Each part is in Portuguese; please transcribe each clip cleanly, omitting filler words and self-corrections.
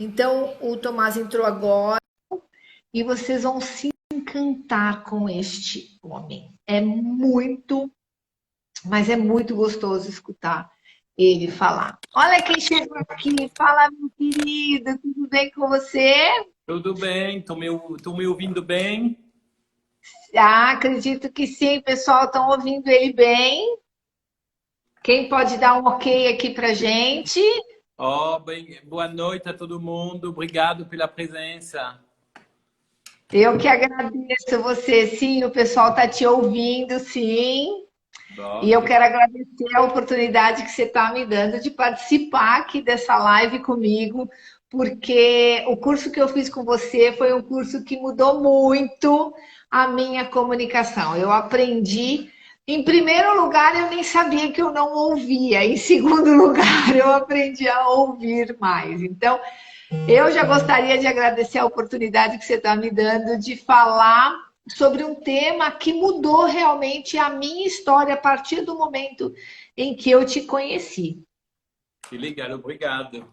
Então, o Tomás entrou agora e vocês vão se encantar com este homem. É muito, mas é muito gostoso escutar ele falar. Olha quem chegou aqui. Fala, meu querido, tudo bem com você? Tudo bem? Tô me ouvindo bem? Ah, acredito que sim, pessoal, estão ouvindo ele bem. Quem pode dar um ok aqui pra gente? Boa noite a todo mundo. Obrigado pela presença. Eu que agradeço você, sim, o pessoal está te ouvindo, sim. E Bom, eu quero agradecer a oportunidade que você está me dando de participar aqui dessa live comigo, porque o curso que eu fiz com você foi um curso que mudou muito a minha comunicação. Eu aprendi. Em primeiro lugar, eu nem sabia que eu não ouvia. Em segundo lugar, eu aprendi a ouvir mais. Então, eu já gostaria de agradecer a oportunidade que você está me dando de falar sobre um tema que mudou realmente a minha história a partir do momento em que eu te conheci. que legal, obrigado.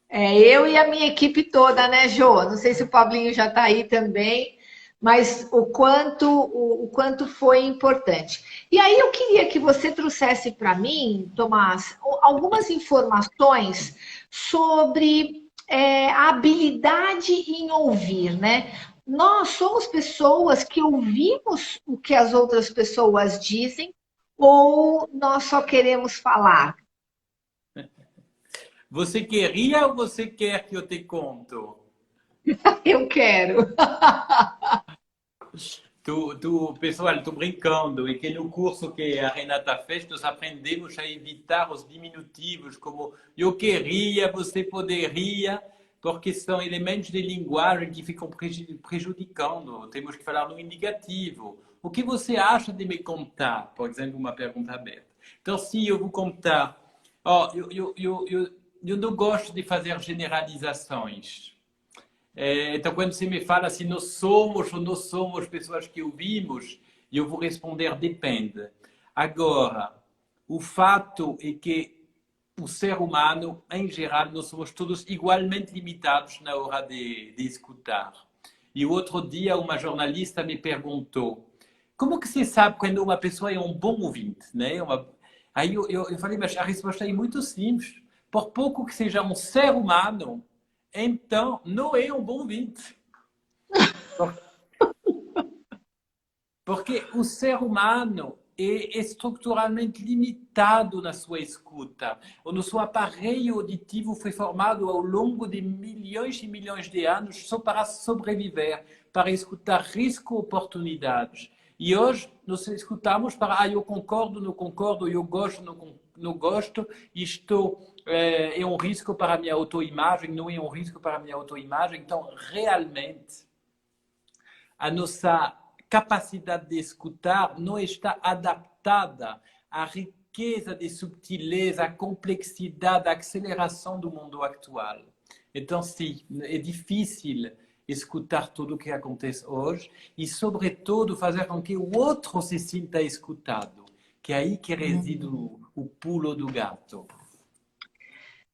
É, eu e a minha equipe toda, né, Jô? Não sei se o Pablinho já está aí também, mas o quanto foi importante. E aí eu queria que você trouxesse para mim, Tomás, algumas informações sobre a habilidade em ouvir, né? Nós somos pessoas que ouvimos o que as outras pessoas dizem ou nós só queremos falar? Você queria ou você quer que eu te conto? Eu quero. Pessoal, estou brincando. É que no curso que a Renata fez, nós aprendemos a evitar os diminutivos, como eu queria, você poderia, porque são elementos de linguagem que ficam prejudicando. Temos que falar no indicativo. O que você acha de me contar? Por exemplo, uma pergunta aberta. Então, se eu vou contar, ó, eu não gosto de fazer generalizações. Então, quando você me fala se nós somos ou não somos pessoas que ouvimos, eu vou responder depende. Agora, o fato é que o ser humano, em geral, nós somos todos igualmente limitados na hora de escutar. E o outro dia, uma jornalista me perguntou: como que você sabe quando uma pessoa é um bom ouvinte? Né? Aí eu falei, mas a resposta é muito simples. Por pouco que seja um ser humano, então não é um bom ouvinte. Porque o ser humano é estruturalmente limitado na sua escuta. O nosso aparelho auditivo foi formado ao longo de milhões e milhões de anos só para sobreviver, para escutar risco, oportunidades. E hoje nós escutamos para, eu concordo, não concordo, eu gosto, não gosto, isto é um risco para a minha autoimagem, não é um risco para a minha autoimagem. Então, realmente, a nossa capacidade de escutar não está adaptada à riqueza de subtileza, à complexidade, à aceleração do mundo atual. Então, sim, é difícil escutar tudo o que acontece hoje e, sobretudo, fazer com que o outro se sinta escutado, que é aí que reside o pulo do gato.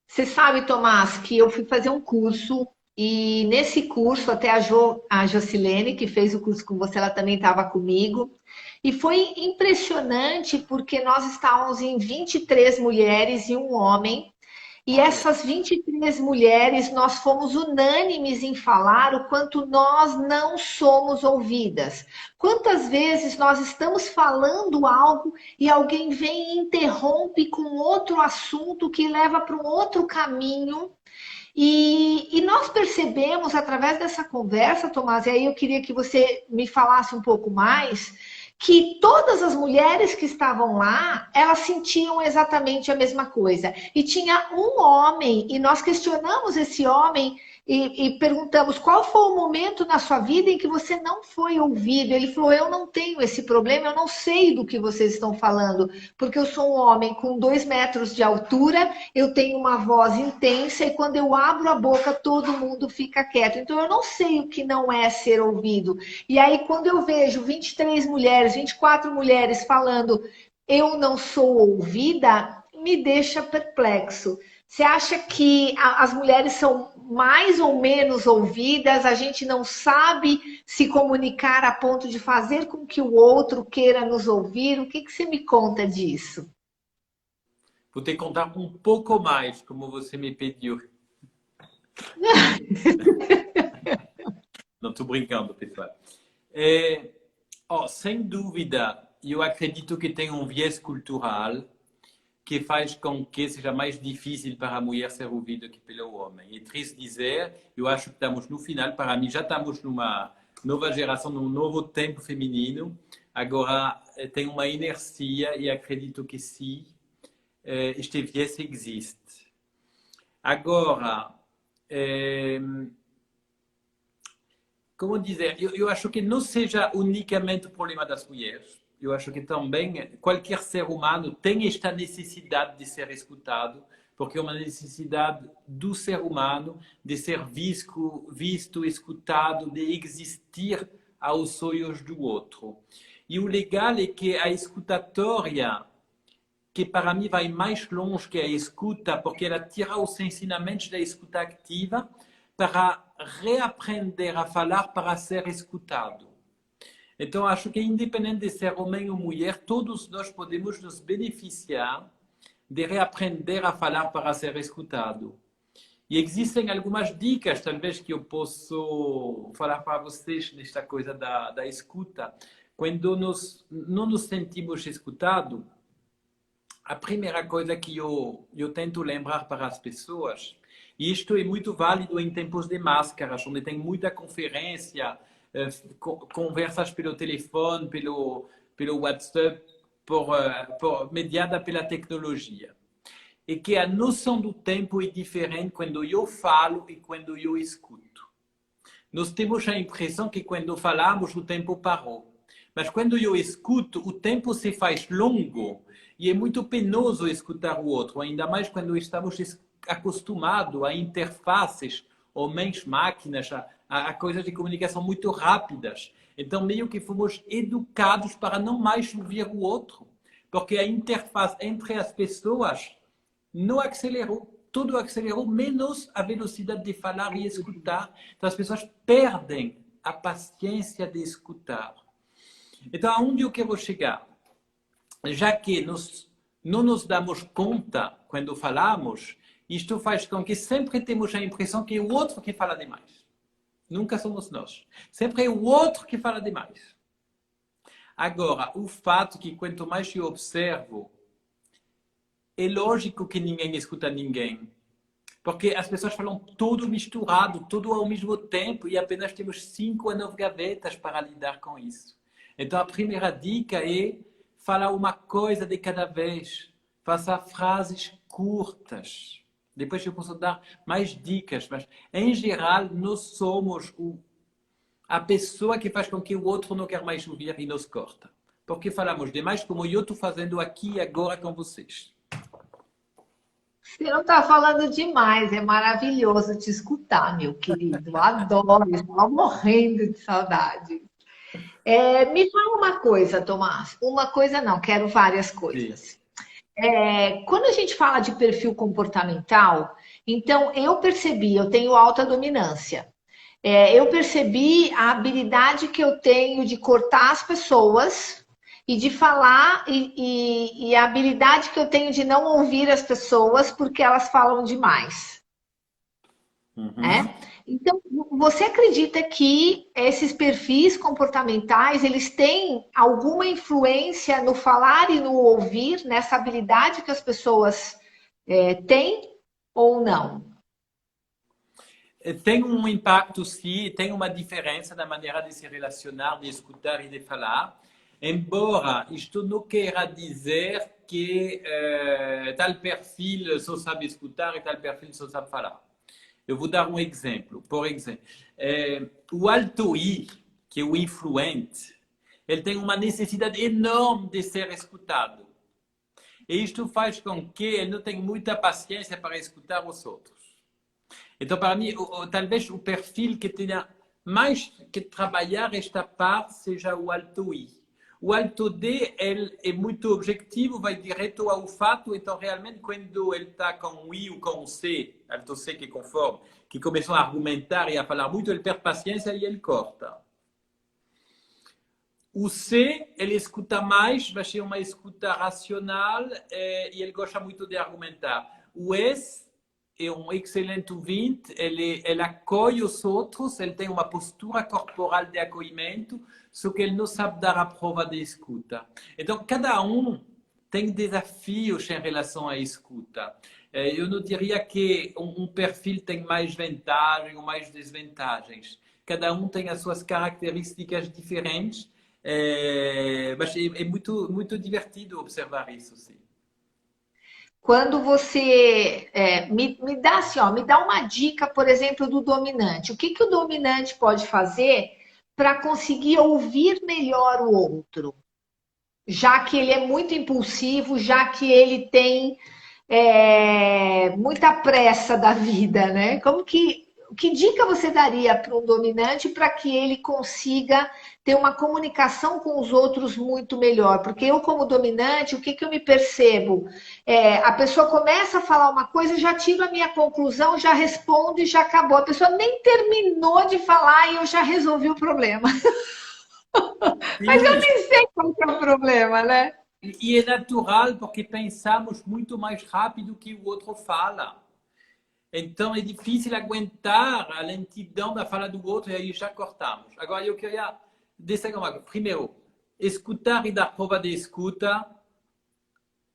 Você sabe, Tomás, que eu fui fazer um curso e nesse curso até a Jocilene, que fez o curso com você, ela também estava comigo. E foi impressionante porque nós estávamos em 23 mulheres e um homem. E Olha, essas 23 mulheres, nós fomos unânimes em falar o quanto nós não somos ouvidas. Quantas vezes nós estamos falando algo e alguém vem e interrompe com outro assunto que leva para um outro caminho. E nós percebemos através dessa conversa, Tomás, e aí eu queria que você me falasse um pouco mais, que todas as mulheres que estavam lá, elas sentiam exatamente a mesma coisa. E tinha um homem, e nós questionamos esse homem e perguntamos qual foi o momento na sua vida em que você não foi ouvido. Ele falou: eu não tenho esse problema, eu não sei do que vocês estão falando, porque eu sou um homem com 2 metros de altura, eu tenho uma voz intensa e quando eu abro a boca todo mundo fica quieto. Então eu não sei o que não é ser ouvido. E aí quando eu vejo 23 mulheres, 24 mulheres falando eu não sou ouvida, me deixa perplexo. Você acha que as mulheres são mais ou menos ouvidas? A gente não sabe se comunicar a ponto de fazer com que o outro queira nos ouvir? O que você me conta disso? Vou te contar um pouco mais, como você me pediu. Não estou brincando, pessoal. Sem dúvida, eu acredito que tem um viés cultural que faz com que seja mais difícil para a mulher ser ouvida que pelo homem. É triste dizer, eu acho que estamos no final, para mim já estamos numa nova geração, num novo tempo feminino. Agora tem uma inercia e acredito que sim, este viés existe. Agora, como dizer, eu acho que não seja unicamente o problema das mulheres. Eu acho que também qualquer ser humano tem esta necessidade de ser escutado, porque é uma necessidade do ser humano de ser visto, escutado, de existir aos olhos do outro. E o legal é que a escutatória, que para mim vai mais longe que a escuta, porque ela tira os ensinamentos da escuta ativa para reaprender a falar para ser escutado. Então, acho que independente de ser homem ou mulher, todos nós podemos nos beneficiar de reaprender a falar para ser escutado. E existem algumas dicas, talvez, que eu posso falar para vocês nesta coisa da escuta. Quando não nos sentimos escutados, a primeira coisa que eu tento lembrar para as pessoas, e isto é muito válido em tempos de máscaras, onde tem muita conferência, conversas pelo telefone, pelo WhatsApp, mediada pela tecnologia. É que a noção do tempo é diferente quando eu falo e quando eu escuto. Nós temos a impressão que quando falamos o tempo parou. Mas quando eu escuto, o tempo se faz longo e é muito penoso escutar o outro, ainda mais quando estamos acostumados a interfaces homens-máquinas, a coisas de comunicação muito rápidas. Então, meio que fomos educados para não mais ouvir o outro, porque a interface entre as pessoas não acelerou. Tudo acelerou, menos a velocidade de falar e escutar. Então, as pessoas perdem a paciência de escutar. Então, aonde eu quero chegar? Já que não nos damos conta quando falamos, isto faz com que sempre temos a impressão que é o outro que fala demais. Nunca somos nós. Sempre é o outro que fala demais. Agora, o fato que quanto mais eu observo, é lógico que ninguém escuta ninguém. Porque as pessoas falam tudo misturado, tudo ao mesmo tempo, e apenas temos 5 a 9 gavetas para lidar com isso. Então, a primeira dica é falar uma coisa de cada vez. Faça frases curtas. Depois eu posso dar mais dicas, mas, em geral, nós somos a pessoa que faz com que o outro não quer mais ouvir e nos corta. Porque falamos demais, como eu estou fazendo aqui e agora com vocês. Você não está falando demais, é maravilhoso te escutar, meu querido. Adoro, estou morrendo de saudade. Me fala uma coisa, Tomás. Uma coisa não, quero várias Sim. coisas. Quando a gente fala de perfil comportamental, então eu percebi, eu tenho alta dominância. Eu percebi a habilidade que eu tenho de cortar as pessoas e de falar, e a habilidade que eu tenho de não ouvir as pessoas porque elas falam demais. Né? Então, você acredita que esses perfis comportamentais, eles têm alguma influência no falar e no ouvir, nessa habilidade que as pessoas têm ou não? Tem um impacto, sim, tem uma diferença na maneira de se relacionar, de escutar e de falar. Embora isto não queira dizer que tal perfil só sabe escutar e tal perfil só sabe falar. Eu vou dar um exemplo. Por exemplo, o alto I, que é o influente, ele tem uma necessidade enorme de ser escutado. E isto faz com que ele não tenha muita paciência para escutar os outros. Então, para mim, talvez o perfil que tenha mais que trabalhar esta parte seja o alto I. O alto D, ele é muito objetivo, vai direto ao fato, então realmente quando ele está com o I ou com o C, alto C que é conforme, que começam a argumentar e a falar muito, ele perde paciência e ele corta. O C, ele escuta mais, mas é uma escuta racional e ele gosta muito de argumentar. O S é um excelente ouvinte, ele acolhe os outros, ele tem uma postura corporal de acolhimento, só que ele não sabe dar a prova de escuta. Então, cada um tem desafios em relação à escuta. Eu não diria que um perfil tem mais vantagens ou mais desvantagens. Cada um tem as suas características diferentes, mas é muito divertido observar isso, sim. Quando você me dá assim, ó, me dá uma dica, por exemplo, do dominante. O que, que o dominante pode fazer para conseguir ouvir melhor o outro? Já que ele é muito impulsivo, já que ele tem muita pressa da vida, né? Que dica você daria para um dominante para que ele consiga ter uma comunicação com os outros muito melhor? Porque eu, como dominante, o que, que eu me percebo? A pessoa começa a falar uma coisa, eu já tiro a minha conclusão, já respondo e já acabou. A pessoa nem terminou de falar e eu já resolvi o problema. Mas eu Sim, nem sei qual que é o problema, né? e é natural porque pensamos muito mais rápido que o outro fala. Então é difícil aguentar a lentidão da fala do outro e aí já cortamos. Agora eu queria dizer uma coisa. Primeiro, escutar e dar prova de escuta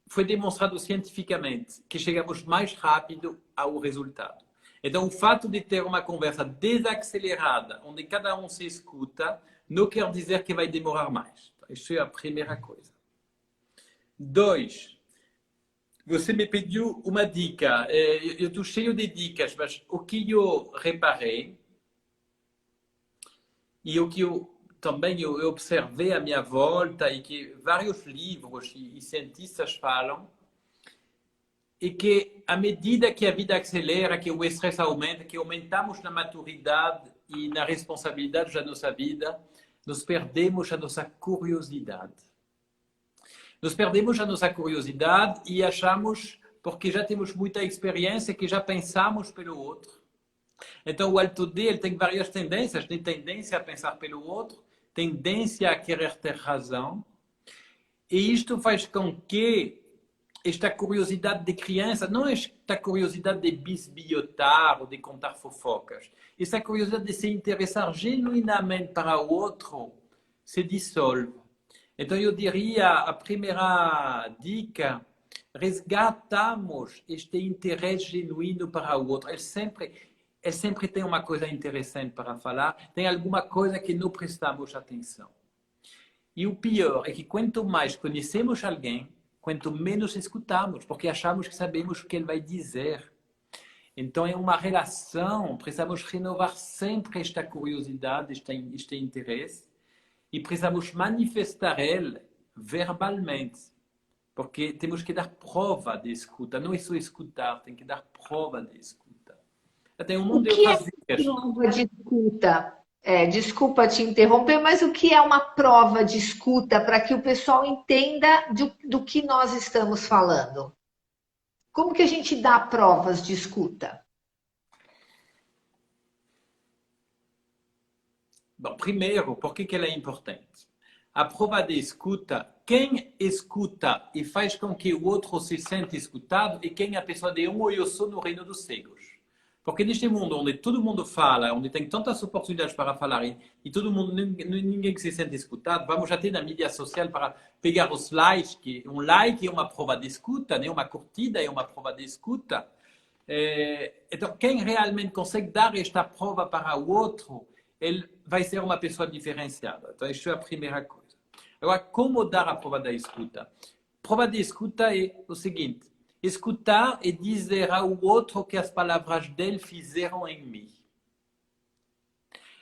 foi demonstrado cientificamente que chegamos mais rápido ao resultado. Então o fato de ter uma conversa desacelerada, onde cada um se escuta, não quer dizer que vai demorar mais. Isso é a primeira coisa. 2. Você me pediu uma dica. Eu estou cheio de dicas, mas o que eu reparei e o que também eu observei à minha volta e que vários livros e cientistas falam é que à medida que a vida acelera, que o estresse aumenta, que aumentamos na maturidade e na responsabilidade da nossa vida, nós perdemos a nossa curiosidade. Nós perdemos a nossa curiosidade e achamos, porque já temos muita experiência, que já pensamos pelo outro. Então, o alto D ele tem várias tendências. Tem tendência a pensar pelo outro, tendência a querer ter razão. E isto faz com que esta curiosidade de criança, não esta curiosidade de bisbilhotar ou de contar fofocas, esta curiosidade de se interessar genuinamente para o outro se dissolve. Então, eu diria, a primeira dica, resgatamos este interesse genuíno para o outro. Ele sempre tem uma coisa interessante para falar, tem alguma coisa que não prestamos atenção. E o pior é que quanto mais conhecemos alguém, quanto menos escutamos, porque achamos que sabemos o que ele vai dizer. Então, é uma relação, precisamos renovar sempre esta curiosidade, este interesse, e precisamos manifestar ele verbalmente, porque temos que dar prova de escuta. Não é só escutar, tem que dar prova de escuta. Tem um O mundo de que é outras dicas. prova de escuta? Desculpa te interromper, mas o que é uma prova de escuta para que o pessoal entenda do que nós estamos falando? Como que a gente dá provas de escuta? Bom, primeiro, por que ela é importante? A prova de escuta, quem escuta e faz com que o outro se sinta escutado é quem é a pessoa de eu sou no reino dos cegos. Porque neste mundo onde todo mundo fala, onde tem tantas oportunidades para falar e todo mundo, ninguém se sente escutado, vamos já ter na mídia social para pegar os likes, que um like é uma prova de escuta, né? Uma curtida é uma prova de escuta. Então, quem realmente consegue dar esta prova para o outro, ele vai ser uma pessoa diferenciada. Então, isso é a primeira coisa. Agora, como dar a prova da escuta? A prova de escuta é o seguinte: escutar e dizer ao outro que as palavras dele fizeram em mim.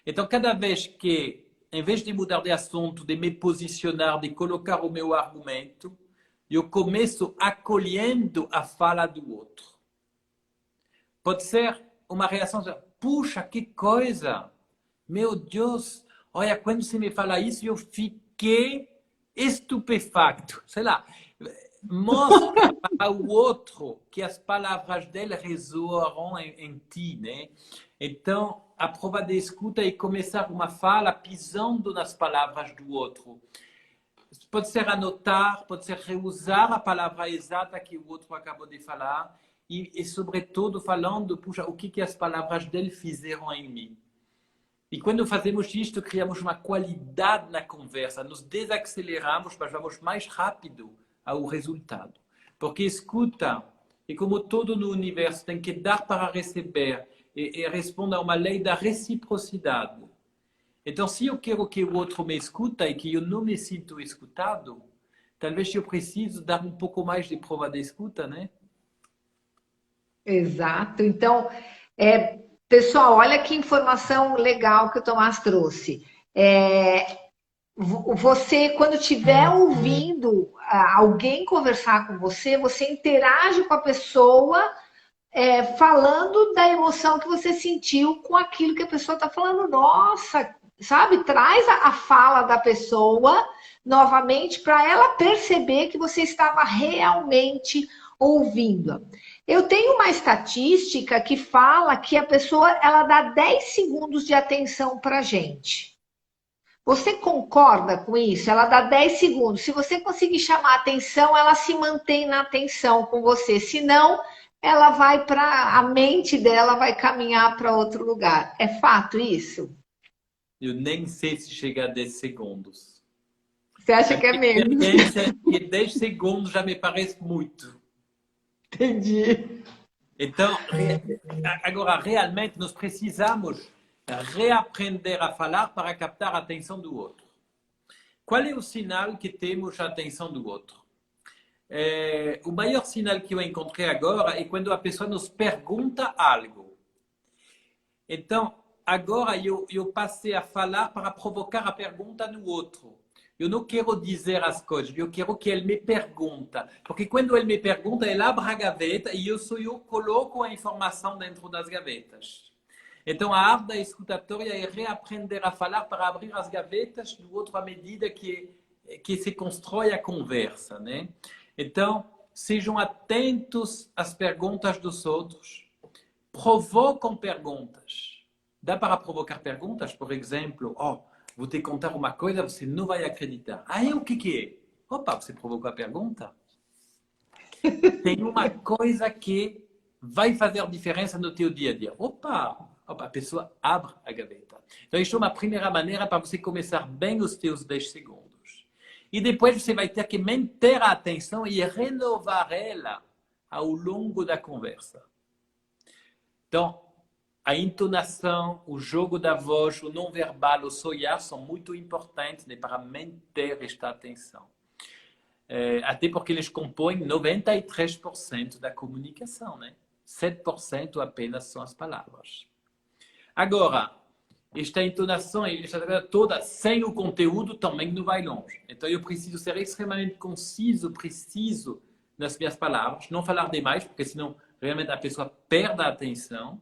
Então, cada vez que, em vez de mudar de assunto, de me posicionar, de colocar o meu argumento, eu começo acolhendo a fala do outro. Pode ser uma reação, puxa, que coisa! Meu Deus, olha, quando você me fala isso, eu fiquei estupefacto, sei lá, mostra para o outro que as palavras dele ressoarão em ti, né? Então, a prova de escuta é começar uma fala pisando nas palavras do outro. Pode ser anotar, pode ser reusar a palavra exata que o outro acabou de falar e sobretudo, falando, puxa, o que as palavras dele fizeram em mim. E quando fazemos isto, criamos uma qualidade na conversa, nos desaceleramos, mas vamos mais rápido ao resultado. Porque escuta, e como todo no universo tem que dar para receber, e responde a uma lei da reciprocidade. Então, se eu quero que o outro me escuta e que eu não me sinto escutado, talvez eu preciso dar um pouco mais de prova de escuta, né? Exato. Então, pessoal, olha que informação legal que o Tomás trouxe. Você, quando estiver ouvindo alguém conversar com você, você interage com a pessoa, falando da emoção que você sentiu com aquilo que a pessoa está falando. Nossa, sabe? Traz a fala da pessoa novamente para ela perceber que você estava realmente ouvindo. Eu tenho uma estatística que fala que a pessoa ela dá 10 segundos de atenção para a gente. Você concorda com isso? Ela dá 10 segundos. Se você conseguir chamar a atenção, ela se mantém na atenção com você. Se não, ela vai para a mente dela, vai caminhar para outro lugar. É fato isso? Eu nem sei se chega a 10 segundos. Você acha que é menos? Que 10 segundos já me parece muito. Entendi. Então, agora, realmente, nós precisamos reaprender a falar para captar a atenção do outro. Qual é o sinal que temos a atenção do outro? O maior sinal que eu encontrei agora é quando a pessoa nos pergunta algo. Então, agora eu passei a falar para provocar a pergunta no outro. Eu não quero dizer as coisas, eu quero que ele me pergunta. Porque quando ele me pergunta, ele abre a gaveta e eu coloco a informação dentro das gavetas. Então, a arte da escutatória é reaprender a falar para abrir as gavetas do outro à medida que se constrói a conversa, né? Então, sejam atentos às perguntas dos outros. Provocam perguntas. Dá para provocar perguntas? Por exemplo, vou te contar uma coisa, você não vai acreditar. O que é? Opa, você provocou a pergunta? Tem uma coisa que vai fazer diferença no teu dia a dia. Opa, a pessoa abre a gaveta. Então, isso é uma primeira maneira para você começar bem os teus 10 segundos. E depois você vai ter que manter a atenção e renovar ela ao longo da conversa. Então, a entonação, o jogo da voz, o não verbal, o soar são muito importantes, né, para manter esta atenção. Até porque eles compõem 93% da comunicação, né? 7% apenas são as palavras. Agora, esta entonação, esta coisa toda, sem o conteúdo, também não vai longe. Então, eu preciso ser extremamente conciso, preciso nas minhas palavras, não falar demais, porque senão realmente a pessoa perde a atenção.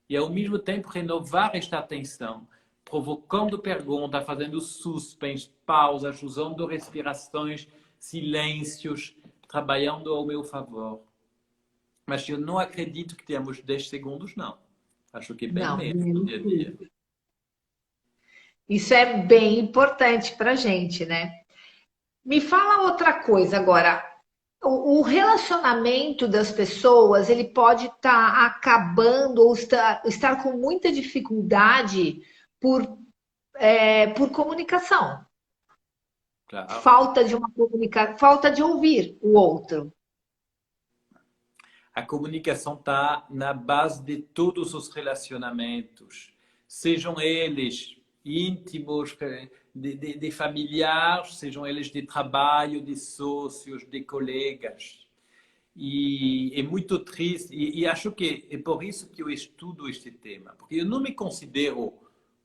E, ao mesmo tempo, renovar esta atenção, provocando perguntas, fazendo suspense, pausas, usando respirações, silêncios, trabalhando ao meu favor. Mas eu não acredito que tenhamos 10 segundos, não. Acho que é bem menos no dia a dia. Isso é bem importante para a gente, né? Me fala outra coisa agora. O relacionamento das pessoas, ele pode estar acabando ou estar com muita dificuldade por comunicação. Claro. Falta de ouvir o outro. A comunicação está na base de todos os relacionamentos, sejam eles íntimos, de familiares, sejam eles de trabalho, de sócios, de colegas. E é muito triste, e acho que é por isso que eu estudo este tema, porque eu não me considero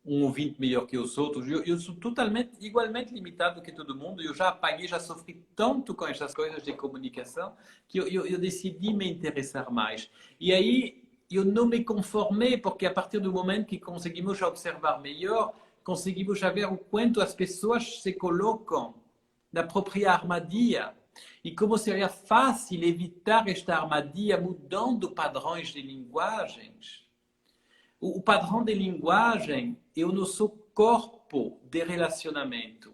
um ouvinte melhor que os outros, eu sou igualmente limitado que todo mundo, eu já apanhei, já sofri tanto com essas coisas de comunicação, que eu decidi me interessar mais. E aí eu não me conformei, porque a partir do momento que conseguimos observar melhor, conseguimos ver o quanto as pessoas se colocam na própria armadilha. E como seria fácil evitar esta armadilha mudando padrões de linguagens. O padrão de linguagem é o nosso corpo de relacionamento.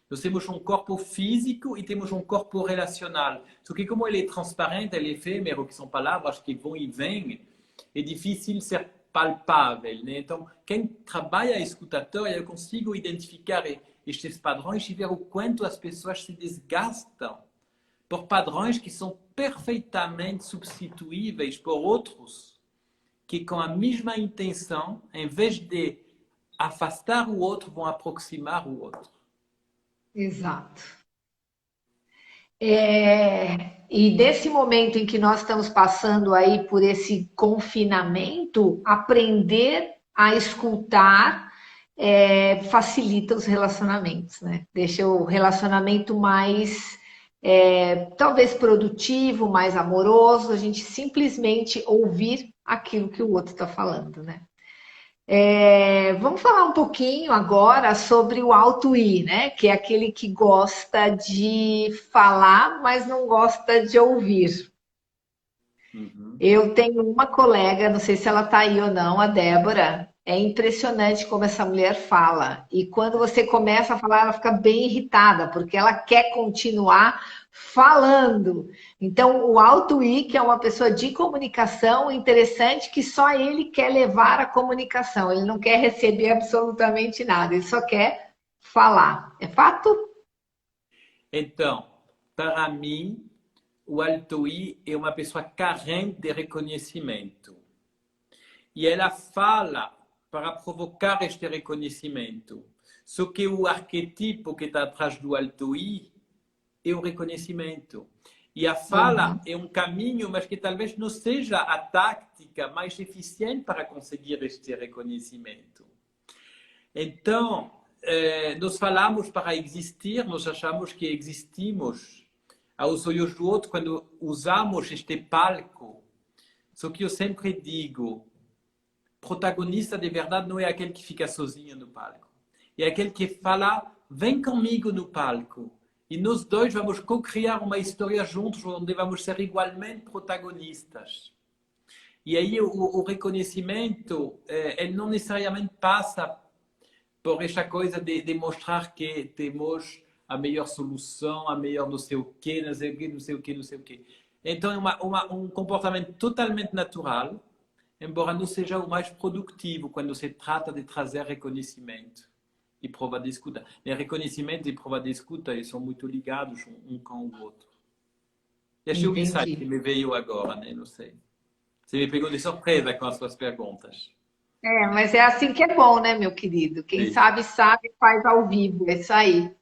Nós temos um corpo físico e temos um corpo relacional. Só que como ele é transparente, ele é efêmero, que são palavras que vão e vêm, é difícil ser palpável, né? Então, quem trabalha a escutatória, eu consigo identificar estes padrões e ver o quanto as pessoas se desgastam por padrões que são perfeitamente substituíveis por outros que, com a mesma intenção, em vez de afastar o outro, vão aproximar o outro. Exato. E desse momento em que nós estamos passando aí por esse confinamento, aprender a escutar facilita os relacionamentos, né? Deixa o relacionamento mais, talvez produtivo, mais amoroso, a gente simplesmente ouvir aquilo que o outro está falando, né? Vamos falar um pouquinho agora sobre o alto I, né? Que é aquele que gosta de falar, mas não gosta de ouvir. Uhum. Eu tenho uma colega, não sei se ela está aí ou não, a Débora. É impressionante como essa mulher fala. E quando você começa a falar, ela fica bem irritada, porque ela quer continuar falando. Então, o alto I, que é uma pessoa de comunicação, interessante que só ele quer levar a comunicação. Ele não quer receber absolutamente nada, ele só quer falar. É fato? Então, para mim, o alto I é uma pessoa carente de reconhecimento. E ela fala para provocar este reconhecimento. Só que o arquetipo que está atrás do alto I é o reconhecimento. E a fala é um caminho, mas que talvez não seja a tática mais eficiente para conseguir este reconhecimento. Então, nós falamos para existir, nós achamos que existimos aos olhos do outro quando usamos este palco. Só que eu sempre digo, protagonista de verdade não é aquele que fica sozinho no palco. É aquele que fala, vem comigo no palco. E nós dois vamos co-criar uma história juntos, onde vamos ser igualmente protagonistas. E aí o reconhecimento, ele não necessariamente passa por esta coisa de mostrar que temos a melhor solução, a melhor não sei o quê, não sei o quê, não sei o quê, não sei o quê. Então é um comportamento totalmente natural, embora não seja o mais produtivo quando se trata de trazer reconhecimento e prova de escuta. E reconhecimento e prova de escuta eles são muito ligados um com o outro. Deixa eu insight que me veio agora, né? Não sei. Você me pegou de surpresa com as suas perguntas. Mas é assim que é bom, né, meu querido? Quem sabe, sabe, faz ao vivo, é isso aí.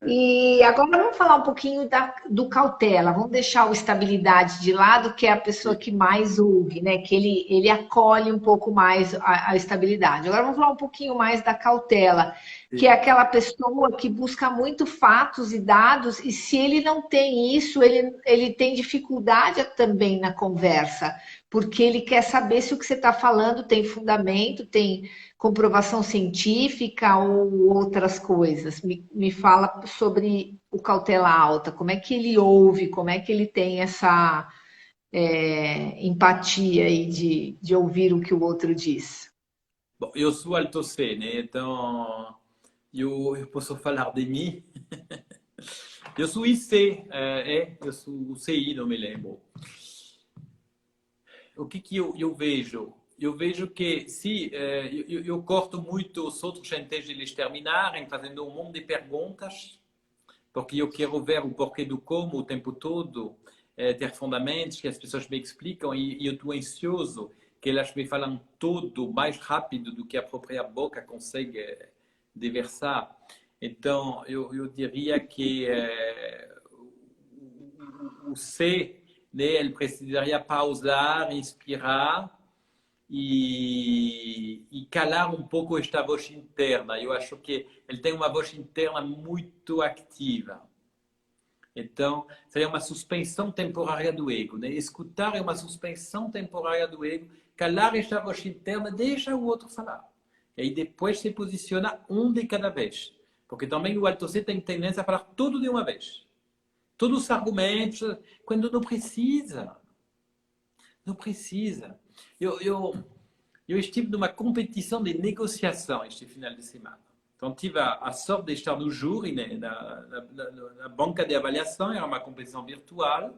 E agora vamos falar um pouquinho do cautela. Vamos deixar o estabilidade de lado, que é a pessoa que mais ouve, né? Que ele acolhe um pouco mais a estabilidade. Agora vamos falar um pouquinho mais da cautela, que é aquela pessoa que busca muito fatos e dados, e se ele não tem isso, ele tem dificuldade também na conversa, porque ele quer saber se o que você está falando tem fundamento, tem comprovação científica ou outras coisas. Me fala sobre o cautela alta, como é que ele ouve, como é que ele tem essa empatia aí de ouvir o que o outro diz. Bom, eu sou alto C, né? Então eu posso falar de mim. Eu sou IC, eu sou o CI, não me lembro. O que eu vejo? Eu vejo que se eu corto muito os outros antes de eles terminarem, fazendo um monte de perguntas, porque eu quero ver o porquê do como o tempo todo, ter fundamentos que as pessoas me explicam e eu estou ansioso que elas me falam tudo mais rápido do que a própria boca consegue deversar. Então, eu diria que o C, né, ele precisaria pausar, inspirar e calar um pouco esta voz interna. Eu acho que ele tem uma voz interna muito ativa. Então, seria uma suspensão temporária do ego, né? Escutar é uma suspensão temporária do ego, calar esta voz interna, deixa o outro falar. E aí depois se posiciona um de cada vez. Porque também o alto C tem tendência a falar tudo de uma vez. Todos os argumentos, quando não precisa. Não precisa. Eu estive numa competição de negociação este final de semana. Então, tive a sorte de estar no júri, né, na banca de avaliação, era uma competição virtual,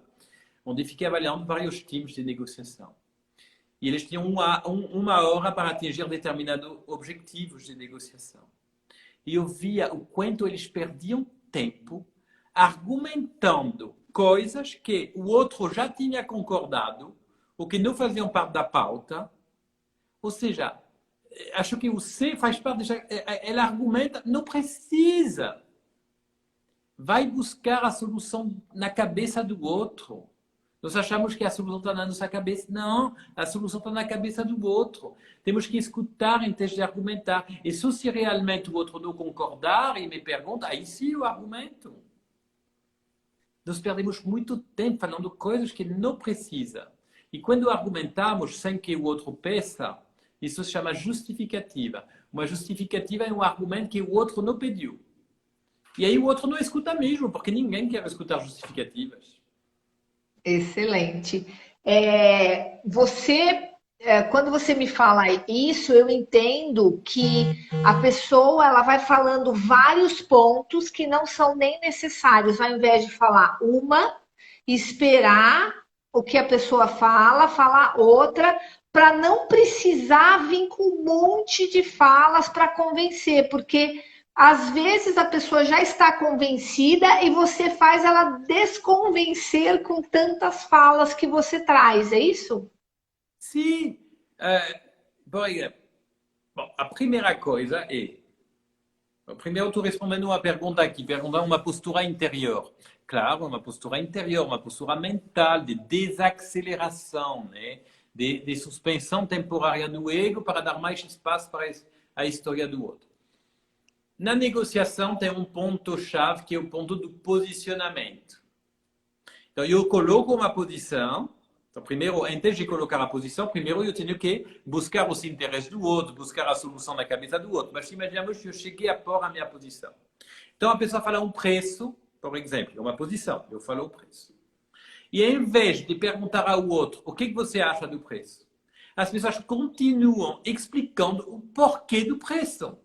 onde fiquei avaliando vários times de negociação. E eles tinham uma hora para atingir determinados objetivos de negociação. E eu via o quanto eles perdiam tempo argumentando coisas que o outro já tinha concordado, ou que não faziam parte da pauta. Ou seja, acho que o C faz parte, ela argumenta, não precisa. Vai buscar a solução na cabeça do outro. Nós achamos que a solução está na nossa cabeça. Não, a solução está na cabeça do outro. Temos que escutar em vez de argumentar. E só se realmente o outro não concordar e me pergunta, aí sim eu argumento. Nós perdemos muito tempo falando coisas que não precisa. E quando argumentamos sem que o outro peça, isso se chama justificativa. Uma justificativa é um argumento que o outro não pediu. E aí o outro não escuta mesmo, porque ninguém quer escutar justificativas. Excelente. Quando você me fala isso, eu entendo que a pessoa ela vai falando vários pontos que não são nem necessários, ao invés de falar uma, esperar o que a pessoa fala, falar outra, para não precisar vir com um monte de falas para convencer, porque às vezes a pessoa já está convencida e você faz ela desconvencer com tantas falas que você traz, é isso? Sim. Por exemplo, bom, a primeira coisa é... Primeiro, estou respondendo uma pergunta aqui, perguntando uma postura interior. Claro, uma postura interior, uma postura mental, de desaceleração, né? De suspensão temporária do ego para dar mais espaço para a história do outro. Na negociação tem um ponto-chave que é o ponto do posicionamento. Então, eu coloco uma posição. Então, primeiro, antes de colocar a posição, primeiro eu tenho que buscar os interesses do outro, buscar a solução na cabeça do outro. Mas imaginamos que eu cheguei a pôr a minha posição. Então, a pessoa fala um preço, por exemplo, é uma posição, eu falo o preço. E em vez de perguntar ao outro o que você acha do preço, as pessoas continuam explicando o porquê do preço.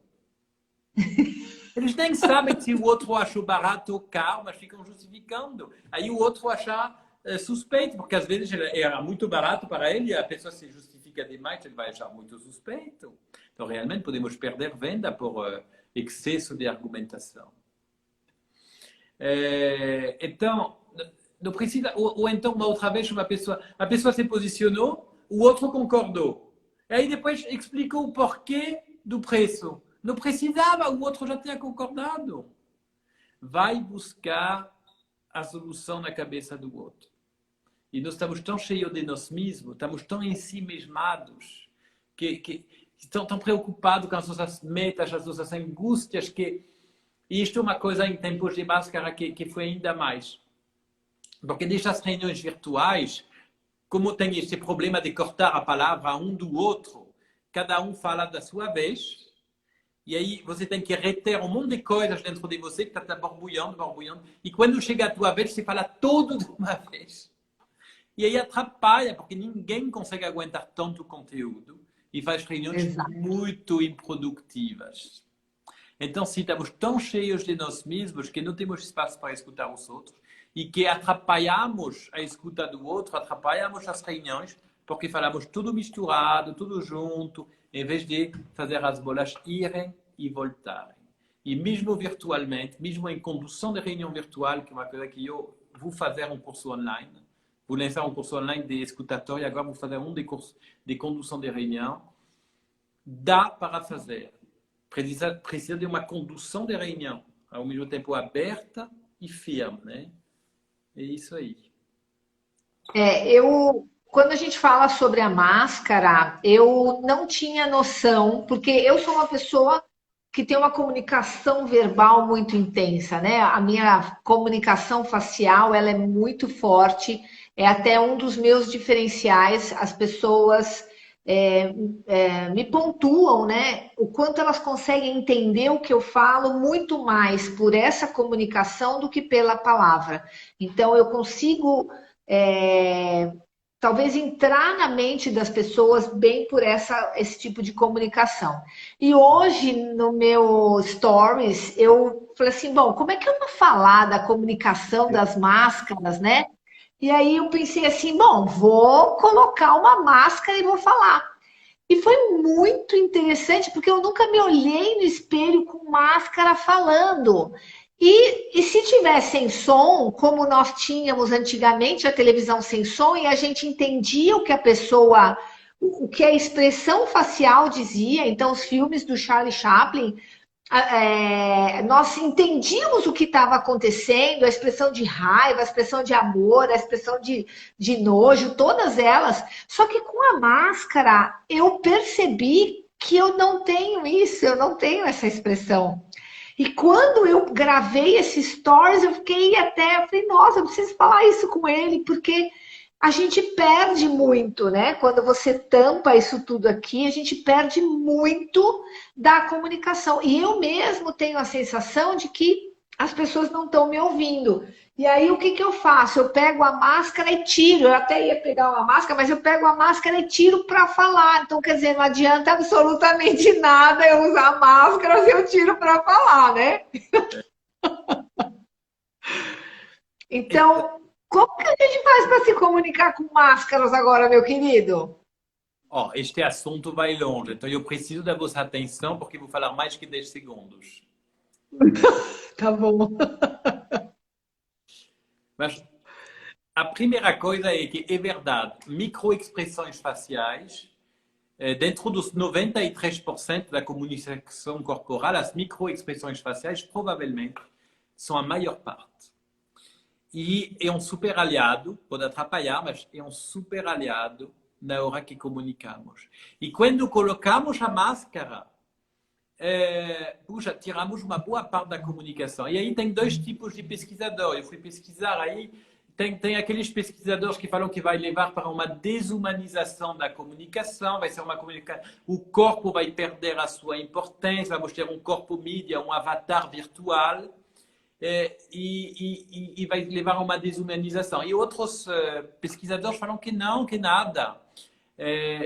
Eles nem sabem se o outro achou barato ou caro, mas ficam justificando. Aí o outro acha suspeito, porque às vezes era muito barato para ele e a pessoa se justifica demais, ele vai achar muito suspeito. Então, realmente, podemos perder venda por excesso de argumentação. Então, não precisa... Ou então, uma outra vez, a pessoa se posicionou, o outro concordou. E aí depois explicou o porquê do preço. Não precisava, o outro já tinha concordado. Vai buscar a solução na cabeça do outro. E nós estamos tão cheios de nós mesmos, estamos tão em si mesmados, que estão tão preocupados com as nossas metas, as nossas angústias, e isto é uma coisa em tempos de máscara que foi ainda mais. Porque destas reuniões virtuais, como tem este problema de cortar a palavra um do outro, cada um fala da sua vez, e aí você tem que reter um monte de coisas dentro de você que está borbulhando, borbulhando. E quando chega a tua vez, você fala tudo de uma vez. E aí atrapalha, porque ninguém consegue aguentar tanto conteúdo e faz reuniões Exato. muito improdutivas. Então, se estamos tão cheios de nós mesmos que não temos espaço para escutar os outros e que atrapalhamos a escuta do outro, atrapalhamos as reuniões, porque falamos tudo misturado, tudo junto, em vez de fazer as bolas irem e voltarem. E mesmo virtualmente, mesmo em condução de reunião virtual, que é uma coisa que eu vou fazer um curso online, vou lançar um curso online de escutatória, agora vou fazer um de curso de condução de reunião, dá para fazer. Precisa de uma condução de reunião, ao mesmo tempo aberta e firme, né? É isso aí. Quando a gente fala sobre a máscara, eu não tinha noção, porque eu sou uma pessoa que tem uma comunicação verbal muito intensa, né? A minha comunicação facial, ela é muito forte, é até um dos meus diferenciais. As pessoas me pontuam, né? O quanto elas conseguem entender o que eu falo muito mais por essa comunicação do que pela palavra. Então, eu consigo talvez entrar na mente das pessoas bem por esse tipo de comunicação. E hoje, no meu stories, eu falei assim, bom, como é que eu vou falar da comunicação das máscaras, né? E aí eu pensei assim, bom, vou colocar uma máscara e vou falar. E foi muito interessante, porque eu nunca me olhei no espelho com máscara falando. E se tivesse sem som, como nós tínhamos antigamente a televisão sem som, e a gente entendia o que a pessoa, o que a expressão facial dizia, então os filmes do Charlie Chaplin, nós entendíamos o que estava acontecendo, a expressão de raiva, a expressão de amor, a expressão de nojo, todas elas. Só que com a máscara eu percebi que eu não tenho isso, eu não tenho essa expressão. E quando eu gravei esse stories, eu fiquei até, eu falei, nossa, eu preciso falar isso com ele, porque a gente perde muito, né? Quando você tampa isso tudo aqui, a gente perde muito da comunicação. E eu mesmo tenho a sensação de que as pessoas não estão me ouvindo. E aí, o que que eu faço? Eu pego a máscara e tiro. Eu até ia pegar uma máscara, mas eu pego a máscara e tiro para falar. Então, quer dizer, não adianta absolutamente nada eu usar máscara se eu tiro para falar, né? Então, como que a gente faz para se comunicar com máscaras agora, meu querido? Ó, este assunto vai longe, então eu preciso da vossa atenção porque vou falar mais que 10 segundos. Tá bom. Mas a primeira coisa é que é verdade, microexpressões faciais, dentro dos 93% da comunicação corporal, as microexpressões faciais provavelmente são a maior parte. E é um super aliado, pode atrapalhar, mas é um super aliado na hora que comunicamos. E quando colocamos a máscara, puxa, tiramos uma boa parte da comunicação. E aí tem dois tipos de pesquisadores. Eu fui pesquisar aí, tem aqueles pesquisadores que falam que vai levar para uma desumanização da comunicação, vai ser uma comunicação, o corpo vai perder a sua importância, vamos ter um corpo mídia, um avatar virtual, e vai levar a uma desumanização. E outros pesquisadores falam que não, que nada.